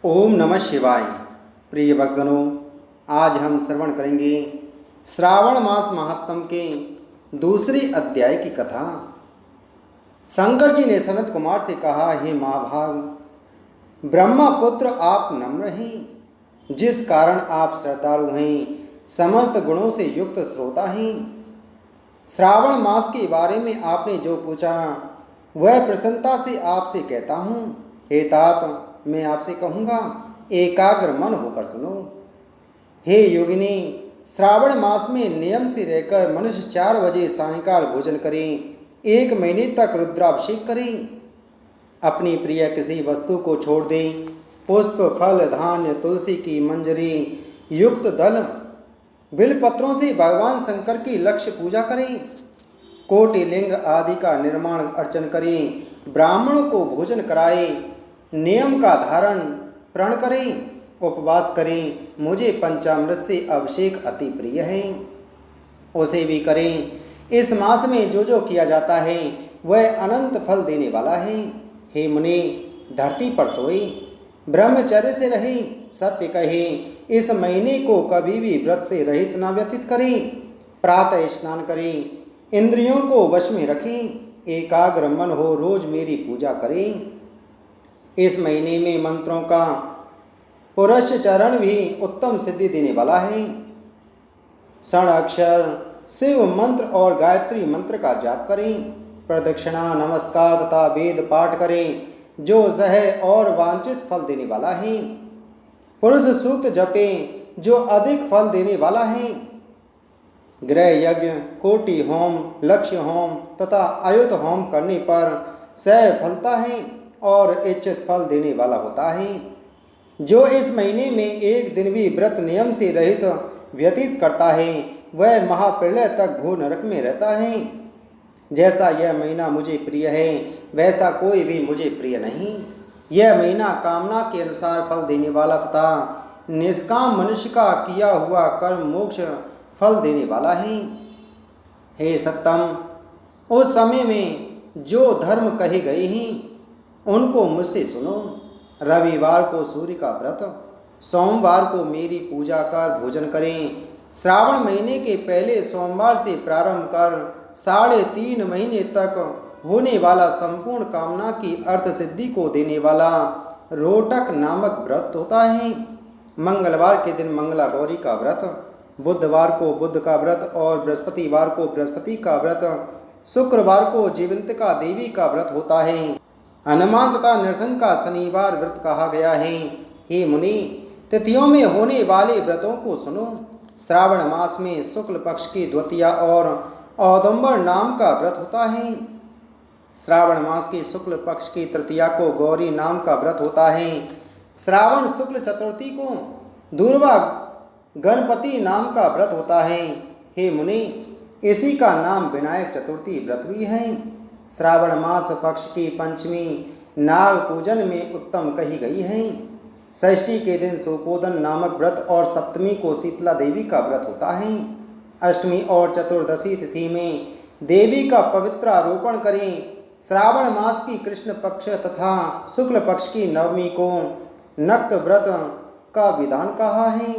ओम नमः शिवाय। प्रिय भक्तगणों, आज हम श्रवण करेंगे श्रावण मास महात्म के दूसरे अध्याय की कथा। शंकर जी ने सनत कुमार से कहा, हे महाभाग, ब्रह्मपुत्र आप नम्र हैं, जिस कारण आप श्रद्धालु हैं, समस्त गुणों से युक्त श्रोता हैं। श्रावण मास के बारे में आपने जो पूछा वह प्रसन्नता से आपसे कहता हूँ। हे तात, मैं आपसे कहूँगा, एकाग्र मन होकर सुनो। हे योगिनी, श्रावण मास में नियम से रहकर मनुष्य 4 बजे सायंकाल भोजन करें, 1 महीने तक रुद्राभिषेक करें, अपनी प्रिय किसी वस्तु को छोड़ दें, पुष्प फल धान्य तुलसी की मंजरी युक्त दल बिलपत्रों से भगवान शंकर की लक्ष्य पूजा करें, कोटि लिंग आदि का निर्माण अर्चन करें, ब्राह्मणों को भोजन कराएं, नियम का धारण प्रण करें, उपवास करें। मुझे पंचामृत से अभिषेक अति प्रिय है, उसे भी करें। इस मास में जो जो किया जाता है वह अनंत फल देने वाला है। हे मुनि, धरती पर सोए, ब्रह्मचर्य से रहे, सत्य कहे, इस महीने को कभी भी व्रत से रहित न व्यतीत करें। प्रातः स्नान करें, इंद्रियों को वश में रखें, एकाग्र मन हो, रोज मेरी पूजा करें। इस महीने में मंत्रों का पुरश्चरण भी उत्तम सिद्धि देने वाला है। 6 अक्षर शिव मंत्र और गायत्री मंत्र का जाप करें, प्रदक्षिणा नमस्कार तथा वेद पाठ करें, जो सह और वांछित फल देने वाला है। पुरुष सूक्त जपें, जो अधिक फल देने वाला है। गृह यज्ञ, कोटि होम, लक्ष्य होम तथा आयुध होम करने पर सह फलता है और इच्छित फल देने वाला होता है। जो इस महीने में एक दिन भी व्रत नियम से रहित व्यतीत करता है वह महाप्रलय तक घोर नरक में रहता है। जैसा यह महीना मुझे प्रिय है वैसा कोई भी मुझे प्रिय नहीं। यह महीना कामना के अनुसार फल देने वाला तथा निष्काम मनुष्य का किया हुआ कर्म मोक्ष फल देने वाला है। हे सत्तम, उस समय में जो धर्म कहे गए हैं उनको मुझसे सुनो। रविवार को सूर्य का व्रत, सोमवार को मेरी पूजा कर भोजन करें। श्रावण महीने के पहले सोमवार से प्रारंभ कर 3.5 महीने तक होने वाला संपूर्ण कामना की अर्थ सिद्धि को देने वाला रोटक नामक व्रत होता है। मंगलवार के दिन मंगला गौरी का व्रत, बुधवार को बुध का व्रत और बृहस्पतिवार को बृहस्पति का व्रत, शुक्रवार को जीवंतिका देवी का व्रत होता है। हनुमान तथा नरसिंह का शनिवार व्रत कहा गया है। हे मुनि, तिथियों में होने वाले व्रतों को सुनो। श्रावण मास में शुक्ल पक्ष की द्वितीया और औदुंबर नाम का व्रत होता है। श्रावण मास की शुक्ल पक्ष की तृतीया को गौरी नाम का व्रत होता है। श्रावण शुक्ल चतुर्थी को दुर्वा गणपति नाम का व्रत होता है। हे मुनि, इसी का नाम विनायक चतुर्थी व्रत भी है। श्रावण मास पक्ष की पंचमी नाग पूजन में उत्तम कही गई है। षष्ठी के दिन सोपोदन नामक व्रत और सप्तमी को शीतला देवी का व्रत होता है। अष्टमी और चतुर्दशी तिथि में देवी का पवित्र आरोपण करें। श्रावण मास की कृष्ण पक्ष तथा शुक्ल पक्ष की नवमी को नक्त व्रत का विधान कहा है।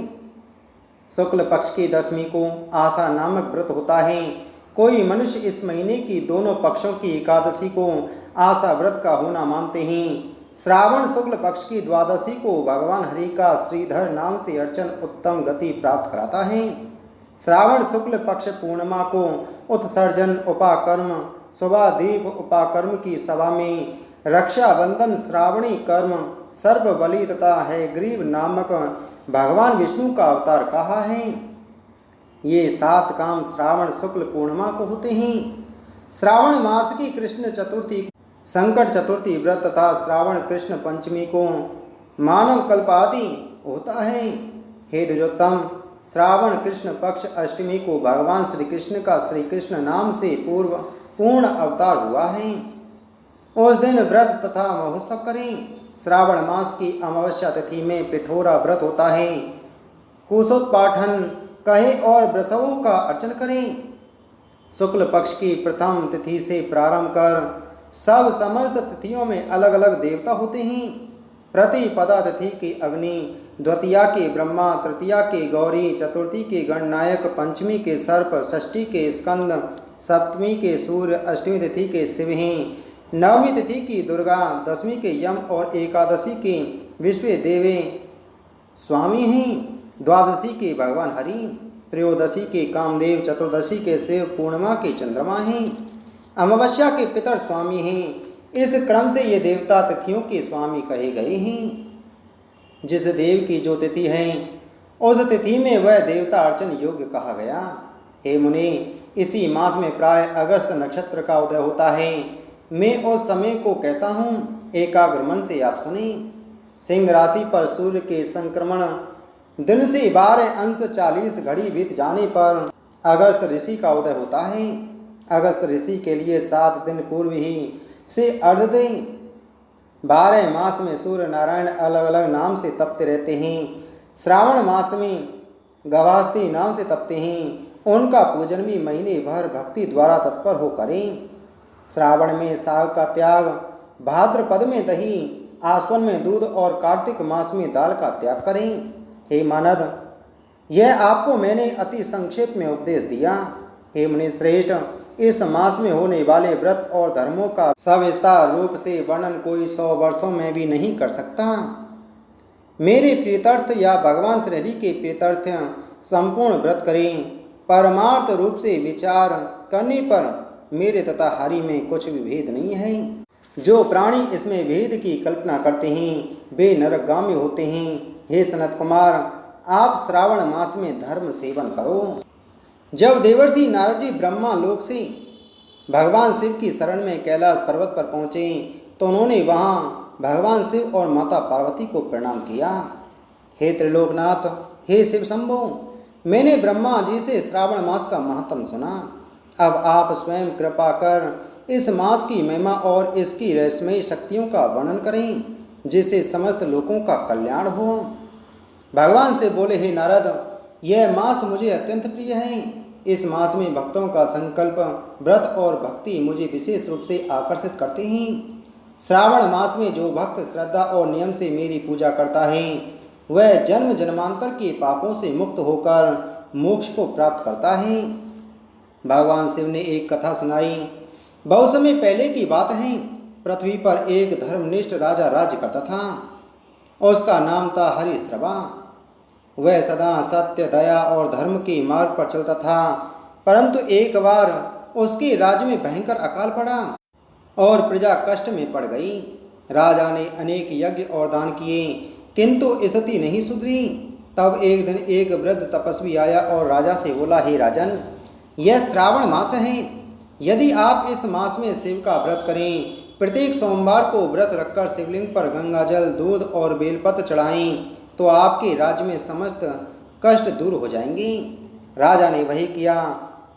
शुक्ल पक्ष की दशमी को आशा नामक व्रत होता है। कोई मनुष्य इस महीने की दोनों पक्षों की एकादशी को आशा व्रत का होना मानते हैं। श्रावण शुक्ल पक्ष की द्वादशी को भगवान हरि का श्रीधर नाम से अर्चन उत्तम गति प्राप्त कराता है। श्रावण शुक्ल पक्ष पूर्णिमा को उत्सर्जन उपाकर्म, शुभादीप उपाकर्म की सभा में रक्षाबंधन, श्रावणी कर्म, सर्वबलि तथा हयग्रीव नामक भगवान विष्णु का अवतार कहा है। ये 7 काम श्रावण शुक्ल पूर्णिमा को होते हैं। श्रावण मास की कृष्ण चतुर्थी, संकट चतुर्थी व्रत तथा श्रावण कृष्ण पंचमी को मानव कल्प आदि होता है। हे द्विजोत्तम, श्रावण कृष्ण पक्ष अष्टमी को भगवान श्री कृष्ण का श्री कृष्ण नाम से पूर्ण अवतार हुआ है। उस दिन व्रत तथा महोत्सव करें। श्रावण मास की अमावस्या तिथि में पिठोरा व्रत होता है। कुशोत्पाठन कहे और वृषभों का अर्चन करें। शुक्ल पक्ष की प्रथम तिथि से प्रारंभ कर सब समस्त तिथियों में अलग अलग देवता होते हैं। प्रतिपदा तिथि के अग्नि, द्वितीया के ब्रह्मा, तृतीया के गौरी, चतुर्थी के गणनायक, पंचमी के सर्प, षष्ठी के स्कंद, सप्तमी के सूर्य, अष्टमी तिथि के शिव हैं, नवमी तिथि की दुर्गा, दसवीं के यम और एकादशी के विश्व देवे स्वामी हैं, द्वादशी के भगवान हरि, त्रयोदशी के कामदेव, चतुर्दशी के शिव, पूर्णिमा के चंद्रमा हैं, अमावस्या के पितर स्वामी हैं। इस क्रम से ये देवता तिथियों के स्वामी कहे गए हैं। जिस देव की जो तिथि है उस तिथि में वह देवता अर्चन योग्य कहा गया। हे मुनि, इसी मास में प्राय अगस्त नक्षत्र का उदय होता है। मैं उस समय को कहता हूँ, एकाग्र मन से आप सुने। सिंह राशि पर सूर्य के संक्रमण दिन से 12 अंश 40 घड़ी बीत जाने पर अगस्त ऋषि का उदय होता है। अगस्त ऋषि के लिए 7 दिन पूर्व ही से अर्धोदय। 12 मास में सूर्य नारायण अलग अलग नाम से तपते रहते हैं। श्रावण मास में गवास्ती नाम से तपते हैं। उनका पूजन भी महीने भर भक्ति द्वारा तत्पर हो करें। श्रावण में साग का त्याग, भाद्रपद में दही, आश्वन में दूध और कार्तिक मास में दाल का त्याग करें। हे मानद, यह आपको मैंने अति संक्षेप में उपदेश दिया। हे मुनि श्रेष्ठ, इस मास में होने वाले व्रत और धर्मों का सविस्तार रूप से वर्णन कोई 100 वर्षों में भी नहीं कर सकता। मेरे प्रीत्यर्थ या भगवान श्री हरि के प्रीत्यर्थ संपूर्ण व्रत करें। परमार्थ रूप से विचार करने पर मेरे तथा हरि में कुछ भी भेद नहीं है। जो प्राणी इसमें भेद की कल्पना करते हैं वे नरकगामी होते हैं। हे सनत कुमार, आप श्रावण मास में धर्म सेवन करो। जब देवर्षि नारद जी ब्रह्मा लोक से भगवान शिव की शरण में कैलाश पर्वत पर पहुँचे तो उन्होंने वहाँ भगवान शिव और माता पार्वती को प्रणाम किया। हे त्रिलोकनाथ, हे शिव शंभो, मैंने ब्रह्मा जी से श्रावण मास का महत्व सुना। अब आप स्वयं कृपा कर इस मास की महिमा और इसकी रहस्यमयी शक्तियों का वर्णन करें, जिससे समस्त लोगों का कल्याण हो। भगवान से बोले, हे नारद, यह मास मुझे अत्यंत प्रिय है। इस मास में भक्तों का संकल्प, व्रत और भक्ति मुझे विशेष रूप से आकर्षित करते हैं। श्रावण मास में जो भक्त श्रद्धा और नियम से मेरी पूजा करता है वह जन्म जन्मांतर के पापों से मुक्त होकर मोक्ष को प्राप्त करता है। भगवान शिव ने एक कथा सुनाई। बहुत समय पहले की बात है, पृथ्वी पर एक धर्मनिष्ठ राजा राज्य करता था। उसका नाम था हरिश्रवा। वह सदा सत्य, दया और धर्म के मार्ग पर चलता था, परंतु एक बार उसके राज्य में भयंकर अकाल पड़ा और प्रजा कष्ट में पड़ गई। राजा ने अनेक यज्ञ और दान किए, किंतु स्थिति नहीं सुधरी। तब एक दिन एक वृद्ध तपस्वी आया और राजा से बोला, हे राजन, यह श्रावण मास है। यदि आप इस मास में शिव का व्रत करें, प्रत्येक सोमवार को व्रत रखकर शिवलिंग पर गंगा जल, दूध और बेलपत्र चढ़ाएं, तो आपके राज्य में समस्त कष्ट दूर हो जाएंगे। राजा ने वही किया।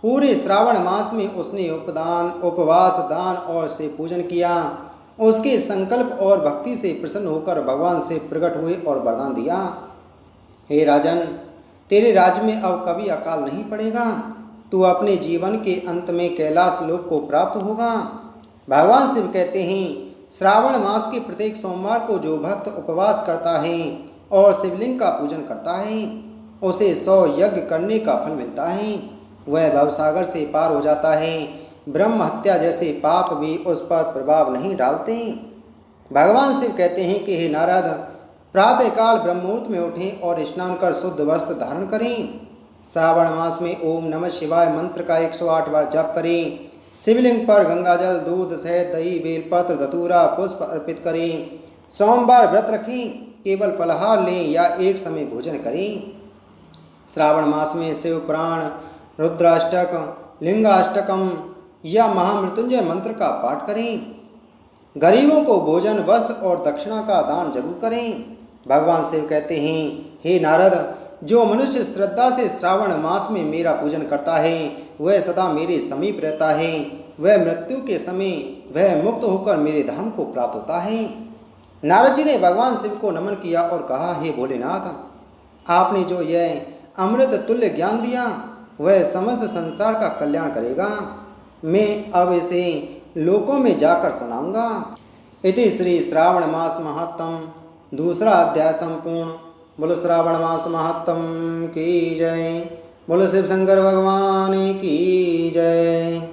पूरे श्रावण मास में उसने उपवास, दान और शिव पूजन किया। उसके संकल्प और भक्ति से प्रसन्न होकर भगवान से प्रकट हुए और वरदान दिया, हे राजन, तेरे राज्य में अब कभी अकाल नहीं पड़ेगा। तू अपने जीवन के अंत में कैलाश लोक को प्राप्त होगा। भगवान शिव कहते हैं, श्रावण मास के प्रत्येक सोमवार को जो भक्त उपवास करता है और शिवलिंग का पूजन करता है उसे 100 यज्ञ करने का फल मिलता है। वह भवसागर से पार हो जाता है। ब्रह्म हत्या जैसे पाप भी उस पर प्रभाव नहीं डालते। भगवान शिव कहते हैं कि हे नारद, प्रातःकाल ब्रह्ममुहूर्त में उठें और स्नान कर शुद्ध वस्त्र धारण करें। श्रावण मास में ओम नमः शिवाय मंत्र का 108 बार जप करें। शिवलिंग पर गंगाजल, दूध, शहद, दही, बेलपत्र, धतूरा, पुष्प अर्पित करें। सोमवार व्रत रखें, केवल फलाहार लें या एक समय भोजन करें। श्रावण मास में शिव पुराण, रुद्राष्टक, लिंगाष्टकम या महामृत्युंजय मंत्र का पाठ करें। गरीबों को भोजन, वस्त्र और दक्षिणा का दान जरूर करें। भगवान शिव कहते हैं, हे नारद, जो मनुष्य श्रद्धा से श्रावण मास में मेरा पूजन करता है वह सदा मेरे समीप रहता है। वह मृत्यु के समय वह मुक्त होकर मेरे धाम को प्राप्त होता है। नारद जी ने भगवान शिव को नमन किया और कहा, हे भोलेनाथ, आपने जो यह अमृत तुल्य ज्ञान दिया वह समस्त संसार का कल्याण करेगा। मैं अब इसे लोकों में जाकर सुनाऊंगा। इति श्री श्रावण मास महात्म दूसरा अध्याय संपूर्ण। बोलो श्रावण मास महात्म की जय। बोलो शिव शंकर भगवान की जय।